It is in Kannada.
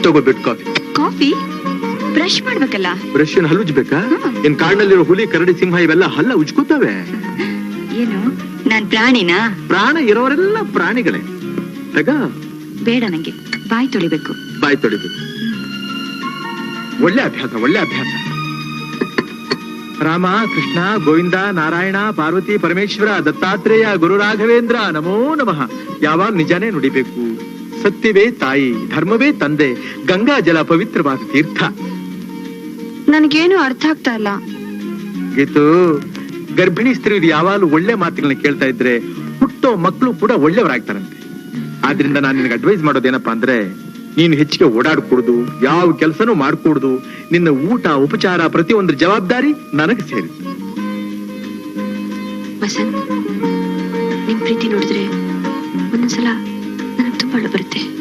ತಗೋ ಬೆಡ್ ಕಾಫಿ. ಕಾಫಿ ಬ್ರಷ್ ಮಾಡ್ಬೇಕಲ್ಲ. ಬ್ರಷ್ ಏನ್ ಹಲ್ಲು ಉಜ್ಬೇಕಾ? ಏನ್ ಕಾಡಿನಲ್ಲಿರೋ ಹುಲಿ ಕರಡಿ ಸಿಂಹ ಇವೆಲ್ಲ ಹಲ್ಲ ಉಜ್ಕೋತಾವೆ? ಏನು ನಾನ್ ಪ್ರಾಣಿನಾ? ಪ್ರಾಣ ಇರೋರೆಲ್ಲ ಪ್ರಾಣಿಗಳೇ. ತಗ. ಬೇಡ, ನಂಗೆ ಬಾಯಿ ತೊಳಿಬೇಕು. ಬಾಯಿ ತೊಳಿಬೇಕು. ಒಳ್ಳೆ ಅಭ್ಯಾಸ, ಒಳ್ಳೆ ಅಭ್ಯಾಸ. ರಾಮ ಕೃಷ್ಣ ಗೋವಿಂದ ನಾರಾಯಣ ಪಾರ್ವತಿ ಪರಮೇಶ್ವರ ದತ್ತಾತ್ರೇಯ ಗುರು ರಾಘವೇಂದ್ರ ನಮೋ ನಮಃ. ಯಾವಾಗ ನಿಜಾನೇ ನುಡಿಬೇಕು. ಸತ್ಯವೇ ತಾಯಿ, ಧರ್ಮವೇ ತಂದೆ, ಗಂಗಾ ಜಲ ಪವಿತ್ರವಾದ ತೀರ್ಥ. ನನಗೇನು ಅರ್ಥ ಆಗ್ತಾ ಇಲ್ಲ. ಗೀತು, ಗರ್ಭಿಣಿ ಸ್ತ್ರೀಯರು ಯಾವಾಗಲೂ ಒಳ್ಳೆ ಮಾತುಗಳನ್ನ ಕೇಳ್ತಾ ಇದ್ರೆ ಹುಟ್ಟೋ ಮಕ್ಕಳು ಕೂಡ ಒಳ್ಳೆಯವರಾಗ್ತಾರಂತೆ. ಆದ್ರಿಂದ ನಾನು ನಿನಗೆ ಅಡ್ವೈಸ್ ಮಾಡೋದೇನಪ್ಪಾ ಅಂದ್ರೆ, ನೀನು ಹೆಚ್ಚಿಗೆ ಓಡಾಡ್ಕೂಡುದು, ಯಾವ ಕೆಲಸನೂ ಮಾಡ್ಕೂಡುದು. ನಿನ್ನ ಊಟ ಉಪಚಾರ ಪ್ರತಿಯೊಂದ್ರ ಜವಾಬ್ದಾರಿ ನನಗೆ ಸೇರಿ. ವಸಂತ್, ನಿಮ್ ಪ್ರೀತಿ ನೋಡಿದ್ರೆ ಒಂದೊಂದ್ಸಲ ನನಗೆ ತುಂಬಾ ಅಳು ಬರುತ್ತೆ.